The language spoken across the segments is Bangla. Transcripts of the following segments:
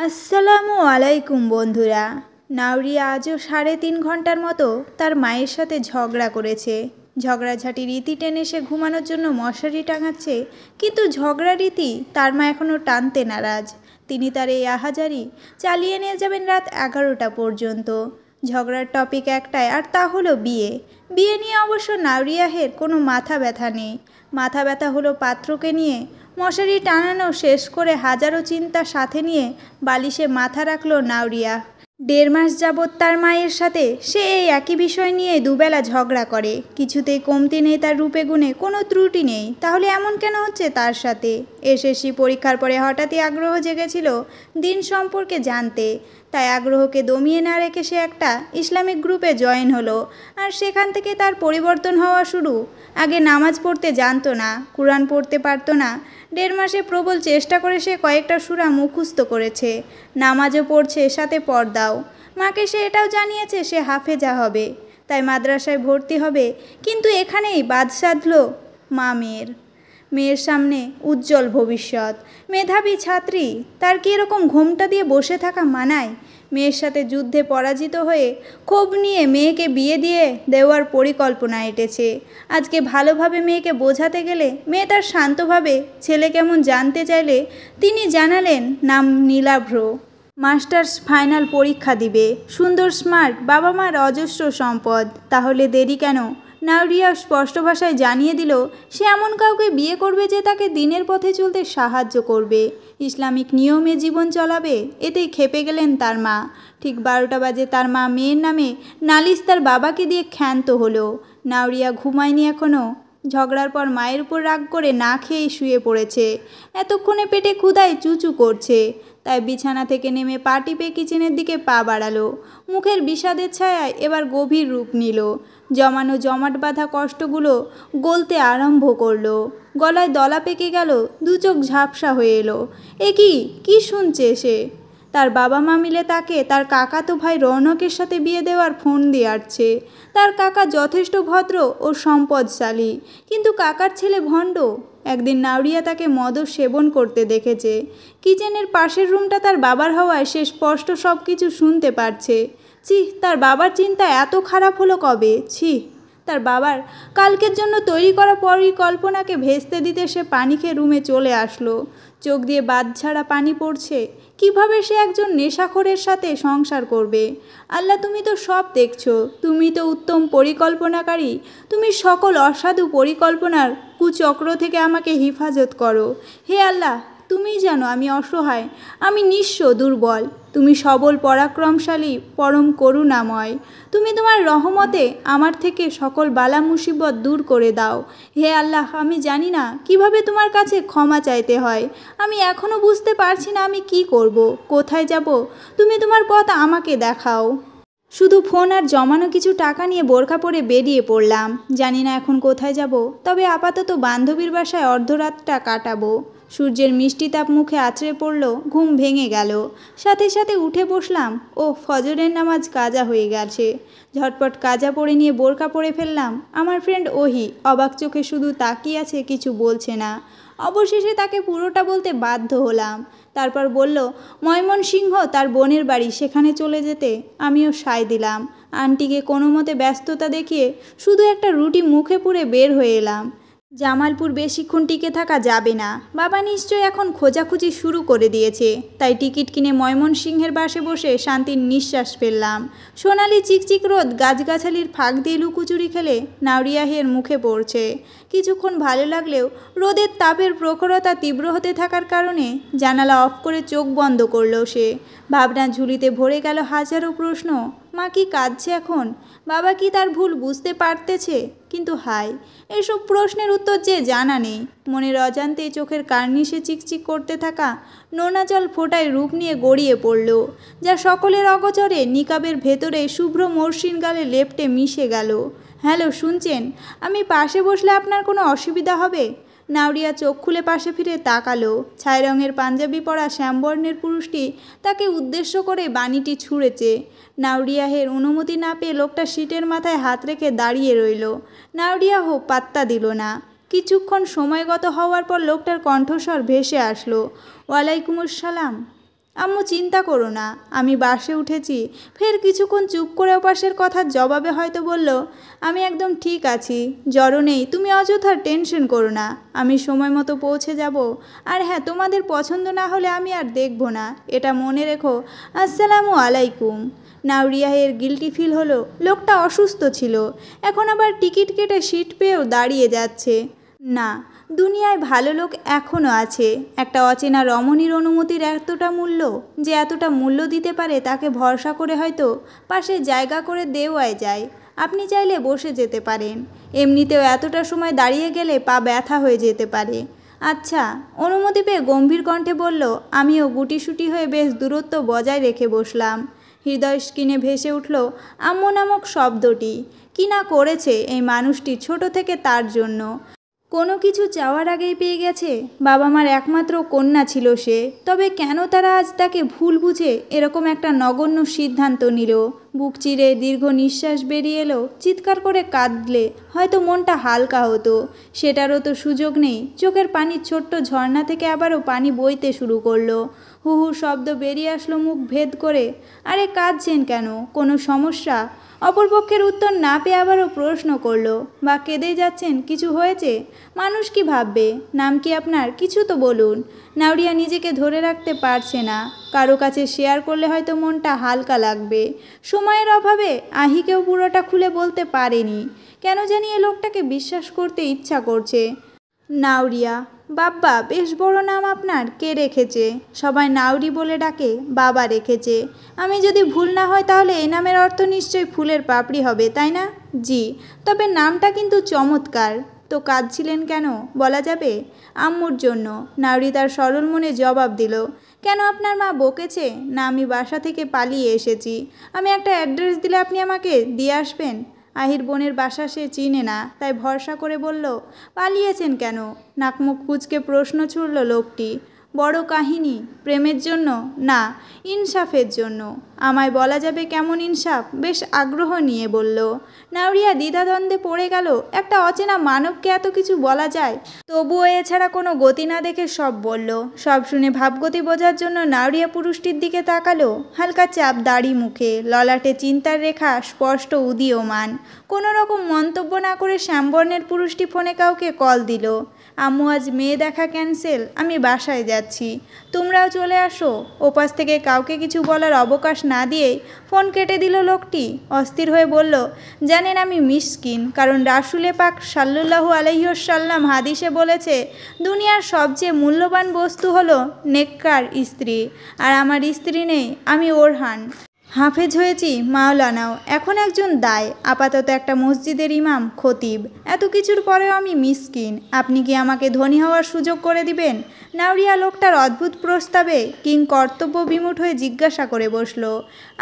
আসসালামু আলাইকুম বন্ধুরা। নাওরিয়া আজও 3.5 ঘন্টার মতো তার মায়ের সাথে ঝগড়া করেছে। ঝগড়াঝাটির রীতি টেনে সে ঘুমানোর জন্য মশারি টাঙাচ্ছে, কিন্তু ঝগড়া রীতি তার মা এখনও টানতে নারাজ। তিনি তার এই আহাজারি চালিয়ে নিয়ে যাবেন রাত 11টা পর্যন্ত। ঝগড়ার টপিক একটাই, আর তা হলো বিয়ে। বিয়ে নিয়ে অবশ্য নাওরিয়াহের কোনো মাথা ব্যথা নেই। মাথা ব্যথা হলো পাত্রকে নিয়ে। মশারি টানানো শেষ করে হাজারো চিন্তা সাথে নিয়ে বালিশে মাথা রাখল নাওরিয়া। 1.5 মাস যাবৎ তার মায়ের সাথে সে এই একই বিষয় নিয়ে দুবেলা ঝগড়া করে। কিছুতেই কমতি নেই তার রূপে গুণে, কোনো ত্রুটি নেই। তাহলে এমন কেন হচ্ছে তার সাথে? এসএসসি পরীক্ষার পরে হঠাৎই আগ্রহ জেগেছিল দিন সম্পর্কে জানতে। তাই আগ্রহকে দমিয়ে না রেখে সে একটা ইসলামিক গ্রুপে জয়েন হলো, আর সেখান থেকে তার পরিবর্তন হওয়া শুরু। আগে নামাজ পড়তে জানতো না, কুরআন পড়তে পারতো না। 1.5 মাসে প্রবল চেষ্টা করে সে কয়েকটা সূরা মুখস্থ করেছে, নামাজও পড়ছে, সাথে পর্দাও। মাকে সে এটাও জানিয়েছে সে হাফেজা হবে, তাই মাদ্রাসায় ভর্তি হবে। কিন্তু এখানেই বাদ সাধল মা মেয়ের সামনে উজ্জ্বল ভবিষ্যৎ, মেধাবী ছাত্রী। তার কি এরকম ঘোমটা দিয়ে বসে থাকা মানায়? মেয়ের সাথে যুদ্ধে পরাজিত হয়ে ক্ষোভ নিয়ে মেয়েকে বিয়ে দিয়ে দেওয়ার পরিকল্পনা এঁটেছে। আজকে ভালোভাবে মেয়েকে বোঝাতে গেলে মেয়ে তার শান্তভাবে ছেলে কেমন জানতে চাইলে তিনি জানালেন নাম নীলাভ্র। মাস্টার্স ফাইনাল পরীক্ষা দিবে, সুন্দর স্মার্ট, বাবা মার অজস্র সম্পদ। তাহলে দেরি কেন? নাওরিয়া স্পষ্ট ভাষায় জানিয়ে দিল সে এমন কাউকে বিয়ে করবে যে তাকে দিনের পথে চলতে সাহায্য করবে, ইসলামিক নিয়মে জীবন চলাবে। এতেই খেপে গেলেন তার মা। ঠিক 12টা বাজে তার মা মেয়ের নামে নালিশ তার বাবাকে দিয়ে ক্ষান্ত হলো। নাওরিয়া ঘুমায়নি এখনও। ঝগড়ার পর মায়ের উপর রাগ করে না খেয়েই শুয়ে পড়েছে। এতক্ষণে পেটে ক্ষুধায় চুচু করছে, তাই বিছানা থেকে নেমে পা টিপে কিচেনের দিকে পা বাড়ালো। মুখের বিষাদের ছায়ায় এবার গভীর রূপ নিল। জমানো জমাট বাঁধা কষ্টগুলো গলতে আরম্ভ করলো। গলায় দলা পেকে গেল, দু চোখ ঝাপসা হয়ে এলো। এ কি শুনছে সে? তার বাবা মা মিলে তাকে তার কাকাতো ভাই রৌনকের সাথে বিয়ে দেওয়ার ফোন দিয়ে আসছে। তার কাকা যথেষ্ট ভদ্র ও সম্পদশালী, কিন্তু কাকার ছেলে ভণ্ড। একদিন নাওরিয়া তাকে মদ সেবন করতে দেখেছে। কিচেনের পাশের রুমটা তার বাবার হওয়ায় সে স্পষ্ট সব কিছু শুনতে পারছে। ছি, তার বাবার চিন্তা এত খারাপ হলো কবে? ছি, তার বাবার কালকের জন্য তৈরি করা পরিকল্পনাকে ভেস্তে দিতে সে পানি খেয়ে রুমে চলে আসলো। চোখ দিয়ে বাদ ছাড়া পানি পড়ছে। কিভাবে সে একজন নেশাখোরের সাথে সংসার করবে? আল্লাহ, তুমি তো সব দেখছো, তুমি তো উত্তম পরিকল্পনাকারী। তুমি সকল অসাধু পরিকল্পনার কুচক্র থেকে আমাকে হেফাজত করো। হে আল্লাহ, তুমিই জানো আমি অসহায়, আমি নিঃস্ব, দুর্বল। তুমি সবল পরাক্রমশালী, পরম করুণাময়। তুমি তোমার রহমতে আমার থেকে সকল বালা মুসিবত দূর করে দাও। হে আল্লাহ, আমি জানি না কিভাবে তোমার কাছে ক্ষমা চাইতে হয়। আমি এখনও বুঝতে পারছি না আমি কি করব, কোথায় যাব। তুমি তোমার পথ আমাকে দেখাও। শুধু ফোন আর জমানো কিছু টাকা নিয়ে বোরখা পরে বেরিয়ে পড়লাম। জানি না এখন কোথায় যাব, তবে আপাতত বান্ধবীর বাসায় অর্ধরাতটা কাটাবো। সূর্যের মিষ্টি তাপ মুখে আছড়ে পড়ল, ঘুম ভেঙে গেল। সাথে সাথে উঠে বসলাম। ও ফজরের নামাজ কাজা হয়ে গেছে। ঝটপট কাজা পরে নিয়ে বোরখা পরে ফেললাম। আমার ফ্রেন্ড ওহি অবাক চোখে শুধু তাকিয়ে আছে, কিছু বলছে না। অবশেষে তাকে পুরোটা বলতে বাধ্য হলাম। তারপর বলল ময়মনসিংহ তার বোনের বাড়ি, সেখানে চলে যেতে। আমিও সায় দিলাম। আন্টিকে কোনো মতে ব্যস্ততা দেখিয়ে শুধু একটা রুটি মুখে পুরে বের হয়ে এলাম। জামালপুর বেশিক্ষণ টিকে থাকা যাবে না। বাবা নিশ্চয় এখন খোঁজাখুঁজি শুরু করে দিয়েছে, তাই টিকিট কিনে ময়মনসিংহের বাসে বসে শান্তির নিঃশ্বাস ফেললাম। সোনালি চিকচিক রোদ গাছগাছালির ফাঁক দিয়ে লুকোচুরি খেলে নাওরিয়াহের মুখে পড়ছে। কিছুক্ষণ ভালো লাগলেও রোদের তাপের প্রখরতা তীব্র হতে থাকার কারণে জানালা অফ করে চোখ বন্ধ করলো সে। ভাবনা ঝুলিতে ভরে গেল হাজারো প্রশ্ন। মা কি কাঁদছে এখন? বাবা কি তার ভুল বুঝতে পারতেছে? কিন্তু হায়, এসব প্রশ্নের উত্তর যে জানা নেই। মনের অজান্তে চোখের কার্নিশে চিকচিক করতে থাকা নোনা জল ফোঁটায় রূপ নিয়ে গড়িয়ে পড়ল, যা সকলের অগোচরে নিকাবের ভেতরে শুভ্র মসৃণ গালে লেপ্টে মিশে গেল। হ্যালো, শুনছেন? আমি পাশে বসলে আপনার কোনো অসুবিধা হবে? নাওরিয়া চোখ খুলে পাশে ফিরে তাকালো। ছাই রঙের পাঞ্জাবি পরা শ্যামবর্ণের পুরুষটি তাকে উদ্দেশ্য করে বাণীটি ছুঁড়েছে। নাওরিয়াহের অনুমতি না পেয়ে লোকটা সিটের মাথায় হাত রেখে দাঁড়িয়ে রইল। নাওরিয়াহ পাত্তা দিল না। কিছুক্ষণ সময়গত হওয়ার পর লোকটার কণ্ঠস্বর ভেসে আসলো, ওয়ালাইকুম আসসালাম। আম্মু চিন্তা করো না, আমি বাসে উঠেছি। ফের কিছুক্ষণ চুপ করে ওপাশের কথার জবাবে হয়তো বলল, আমি একদম ঠিক আছি, জ্বরও নেই, তুমি অযথা টেনশন করো না, আমি সময় মতো পৌঁছে যাব। আর হ্যাঁ, তোমাদের পছন্দ না হলে আমি আর দেখব না, এটা মনে রেখো। আসসালামু আলাইকুম। নাওরিয়াহের গিল্টি ফিল হলো, লোকটা অসুস্থ ছিল, এখন আবার টিকিট কেটে সিট পেয়েও দাঁড়িয়ে যাচ্ছে। না, দুনিয়ায় ভালো লোক এখনও আছে। একটা অচেনা রমণীর অনুমতির এতটা মূল্য, যে এতটা মূল্য দিতে পারে তাকে ভরসা করে হয়তো পাশে জায়গা করে দেওয়াই যায়। আপনি চাইলে বসে যেতে পারেন, এমনিতেও এতটা সময় দাঁড়িয়ে গেলে পা ব্যথা হয়ে যেতে পারে। আচ্ছা, অনুমতি পেয়ে গম্ভীর কণ্ঠে বলল। আমিও গুটিসুটি হয়ে বেশ দূরত্ব বজায় রেখে বসলাম। হৃদয় স্ক্রিনে ভেসে উঠল আম্মু নামক শব্দটি। কি না করেছে এই মানুষটি ছোট থেকে তার জন্য। কোনো কিছু চাওয়ার আগেই পেয়ে গেছে। বাবা মার একমাত্র কন্যা ছিল সে, তবে কেন তারা আজ তাকে ভুল বুঝে এরকম একটা নগণ্য সিদ্ধান্ত নিল? বুক চিরে দীর্ঘ নিঃশ্বাস বেরিয়ে এলো। চিৎকার করে কাঁদলে হয়তো মনটা হালকা হতো, সেটারও তো সুযোগ নেই। চোখের পানির ছোট্ট ঝর্ণা থেকে আবারও পানি বইতে শুরু করলো। হু হু শব্দ বেরিয়ে আসলো মুখ ভেদ করে। আরে কাঁদছেন কেন? কোনো সমস্যা? অপরপক্ষের উত্তর না পেয়ে আবারও প্রশ্ন করলো, বা কেঁদেই যাচ্ছেন, কিছু হয়েছে? মানুষ কি ভাববে? নাম কি আপনার? কিছু তো বলুন। নাওরিয়া নিজেকে ধরে রাখতে পারছে না। কারো কাছে শেয়ার করলে হয়তো মনটা হালকা লাগবে। সময়ের অভাবে আহিকেও পুরোটা খুলে বলতে পারেনি। কেন জানি এ লোকটাকে বিশ্বাস করতে ইচ্ছা করছে। নাওরিয়া, বাব্বা বেশ বড় নাম আপনার, কে রেখেছে? সবাই নাওরি বলে ডাকে, বাবা রেখেছে। আমি যদি ভুল না হয় তাহলে এই নামের অর্থ নিশ্চয়ই ফুলের পাপড়ি হবে, তাই না? জি, তবে নামটা কিন্তু চমৎকার। তো কাঁদছিলেন কেন, বলা যাবে? আম্মুর জন্য, নাওরি তার সরল মনে জবাব দিল। কেন, আপনার মা বকেছে? না, আমি বাসা থেকে পালিয়ে এসেছি। আমি একটা অ্যাড্রেস দিলে আপনি আমাকে দিয়ে আসবেন? আহির বোনের বাসা সে চিনে না, তাই ভরসা করে বলল, পালিয়েছেন কেন? নাকমুখ কুঁচকে প্রশ্ন ছুড়ল লোকটি। বড় কাহিনী, প্রেমের জন্য? না, ইনসাফের জন্য। আমায় বলা যাবে কেমন ইনসাফ? বেশ আগ্রহ নিয়ে বলল। নাওরিয়া দ্বিধাদ্বন্দ্বে পড়ে গেল। একটা অচেনা মানবকে এত কিছু বলা যায়? তবুও এছাড়া কোনো গতি না দেখে সব বলল। সব শুনে ভাবগতি বোঝার জন্য নাওরিয়া পুরুষটির দিকে তাকালো। হালকা চাপ দাড়ি মুখে, ললাটে চিন্তার রেখা স্পষ্ট উদীয়মান। কোনো রকম মন্তব্য না করে শ্যামবর্ণের পুরুষটি ফোনে কাউকে কল দিল। আম্মু, আজ মেয়ে দেখা ক্যান্সেল, আমি বাসায় যাচ্ছি, তোমরাও চলে আসো। ওপাশ থেকে কাউকে কিছু বলার অবকাশ না দিয়েই ফোন কেটে দিল লোকটি। অস্থির হয়ে বলল, জানেন আমি মিসকিন, কারণ রাসূলে পাক সাল্লাল্লাহু আলাইহি ওয়াসাল্লাম হাদিসে বলেছে, দুনিয়ার সবচেয়ে মূল্যবান বস্তু হলো নেককার স্ত্রী। আর আমার স্ত্রী নেই, আমি ওরহান। হাফেজ হয়েছি, মাওলানাও, এখন একজন দায়, আপাতত একটা মসজিদের ইমাম, খতিব। এত কিছুর পরেও আমি মিসকিন। আপনি কি আমাকে ধনী হওয়ার সুযোগ করে দিবেন? নাওরিয়া লোকটার অদ্ভুত প্রস্তাবে কিং কর্তব্য বিমূঢ় হয়ে জিজ্ঞাসা করে বসল,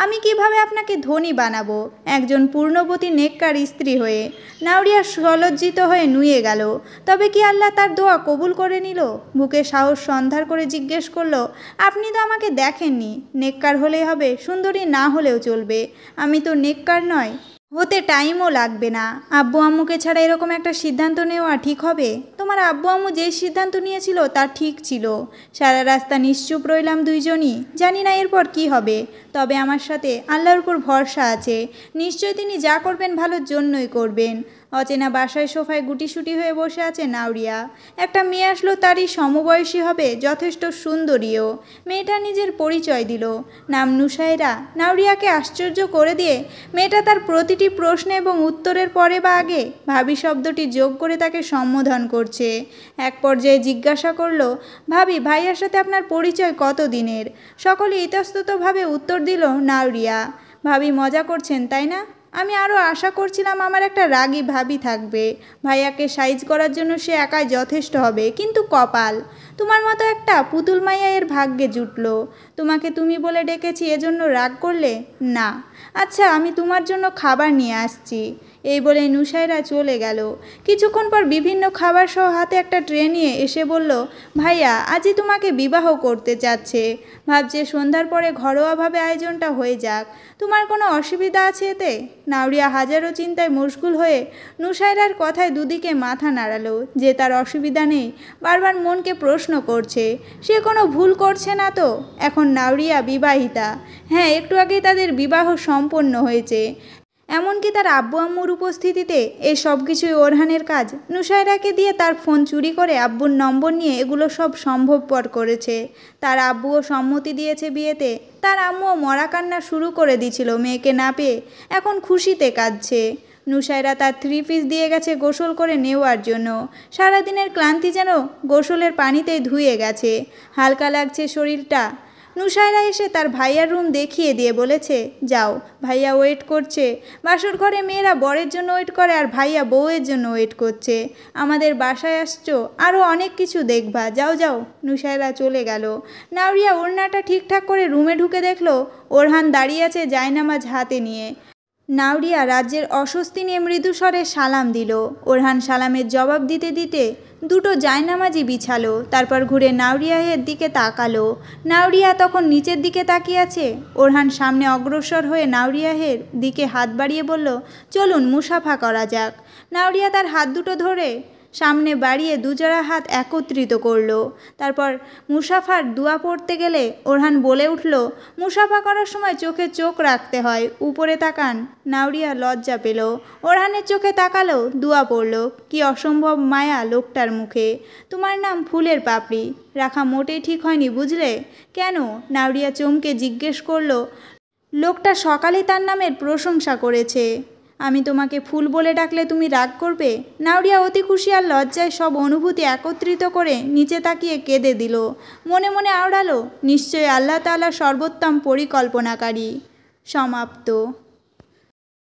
আমি কিভাবে আপনাকে ধনী বানাবো একজন পূর্ণবতী নেককার স্ত্রী হয়ে? নাওরিয়া সলজ্জিত হয়ে নুয়ে গেল। তবে কি আল্লাহ তার দোয়া কবুল করে নিল? বুকে সাহস সন্ধার করে জিজ্ঞেস করল, আপনি তো আমাকে দেখেননি। নেককার হলেই হবে, সুন্দরী না হলেও চলবে। আমি তো নেককার নয়, হতে টাইমও লাগবে না। আব্বু আম্মুকে ছাড়া এরকম একটা সিদ্ধান্ত নেওয়া ঠিক হবে? তোমার আব্বু আম্মু যে সিদ্ধান্ত নিয়েছিল তা ঠিক ছিল। সারা রাস্তা নিশ্চুপ রইলাম দুইজনই, জানি না এরপর কি হবে। তবে আমার সাথে আল্লাহর উপর ভরসা আছে, নিশ্চয় তিনি যা করবেন ভালোর জন্যই করবেন। অচেনা বাসায় সোফায় গুটিসুটি হয়ে বসে আছে নাওরিয়া। একটা মেয়ে আসলো, তারই সমবয়সী হবে, যথেষ্ট সুন্দরীও। মেয়েটা নিজের পরিচয় দিল, নাম নুসাইরা। নাওরিয়াকে আশ্চর্য করে দিয়ে মেয়েটা তার প্রতিটি প্রশ্ন এবং উত্তরের পরে বা আগে ভাবি শব্দটি যোগ করে তাকে সম্বোধন করছে। এক পর্যায়ে জিজ্ঞাসা করলো, ভাবি, ভাইয়ার সাথে আপনার পরিচয় কত দিনের? সকলে ইতস্ততভাবে উত্তর দিল নাওরিয়া। ভাবি মজা করছেন, তাই না? আমি আরও আশা করছিলাম আমার একটা রাগী ভাবি থাকবে, ভাইয়াকে সাইজ করার জন্য সে একাই যথেষ্ট হবে। কিন্তু কপাল, তোমার মতো একটা পুতুল মাইয়া এর ভাগ্যে জুটল। তোমাকে তুমি বলে ডেকেছি, এজন্য রাগ করলে? না। আচ্ছা, আমি তোমার জন্য খাবার নিয়ে আসছি। এই বলে নুসাইরা চলে গেল। কিছুক্ষণ পর বিভিন্ন খাবার সহ হাতে একটা ট্রে নিয়ে এসে বলল, ভাইয়া আজই তোমাকে বিবাহ করতে চাচ্ছে। ভাবছে সন্ধ্যার পরে ঘরোয়াভাবে আয়োজনটা হয়ে যাক। তোমার কোনো অসুবিধা আছে এতে? নাওরিয়া হাজারো চিন্তায় মশগুল হয়ে নুসাইরার কথায় দুদিকে মাথা নাড়ালো যে তার অসুবিধা নেই। বারবার মনকে প্রশ্ন প্রশ্ন করছে, সে কোনো ভুল করছে না তো? এখন নাওরিয়া বিবাহিতা। হ্যাঁ, একটু আগেই তাদের বিবাহ সম্পন্ন হয়েছে। এমনকি তার আব্বু আম্মুর উপস্থিতিতে এই সব কিছুই ওরহানের কাজ। নুসাইরাকে দিয়ে তার ফোন চুরি করে আব্বুর নম্বর নিয়ে এগুলো সব সম্ভবপর করেছে। তার আব্বুও সম্মতি দিয়েছে বিয়েতে। তার আম্মুও মরা কান্না শুরু করে দিয়েছিল মেয়েকে না পেয়ে, এখন খুশিতে কাঁদছে। নুসাইরা তার 3 পিস দিয়ে গেছে গোসল করে নেওয়ার জন্য। সারাদিনের ক্লান্তি যেন গোসলের পানিতেই ধুয়ে গেছে, হালকা লাগছে শরীরটা। নুসাইরা এসে তার ভাইয়ার রুম দেখিয়ে দিয়ে বলেছে, যাও, ভাইয়া ওয়েট করছে। বাসর ঘরে মেয়েরা বরের জন্য ওয়েট করে আর ভাইয়া বউয়ের জন্য ওয়েট করছে। আমাদের বাসায় আসছো, আরও অনেক কিছু দেখবা, যাও যাও। নুসাইরা চলে গেল। নাওরিয়া ওড়নাটা ঠিকঠাক করে রুমে ঢুকে দেখলো ওরহান দাঁড়িয়ে আছে জায়নামাজ হাতে নিয়ে। নাওরিয়া রাজ্যের অস্বস্তি নিয়ে মৃদু স্বরে সালাম দিল। ওরহান সালামের জবাব দিতে দিতে দুটো জায়নামাজি বিছালো, তারপর ঘুরে নাওরিয়াহের দিকে তাকালো। নাওরিয়া তখন নিচের দিকে তাকিয়ে আছে। ওরহান সামনে অগ্রসর হয়ে নাওরিয়াহের দিকে হাত বাড়িয়ে বলল, চলুন মুসাফা করা যাক। নাওরিয়া তার হাত দুটো ধরে সামনে বাড়িয়ে দুজোড়া হাত একত্রিত করল। তারপর মুসাফার দোয়া পড়তে গেলে ওরহান বলে উঠল, মুসাফা করার সময় চোখে চোখ রাখতে হয়, উপরে তাকান। নাওরিয়া লজ্জা পেল। ওরহানের চোখে তাকালো, দোয়া পড়ল। কি অসম্ভব মায়া লোকটার মুখে। তোমার নাম ফুলের পাপড়ি রাখা মোটেই ঠিক হয়নি, বুঝলে? কেন? নাওরিয়া চমকে জিজ্ঞেস করল। লোকটা সকালে তার নামের প্রশংসা করেছে। আমি তোমাকে ফুল বলে ডাকলে তুমি রাগ করবে? নাওরিয়া অতি খুশি আর লজ্জায় সব অনুভূতি একত্রিত করে নিচে তাকিয়ে কেঁদে দিল। মনে মনে আওড়ালো, নিশ্চয়ই আল্লাহ তাআলা সর্বোত্তম পরিকল্পনাকারী। সমাপ্ত।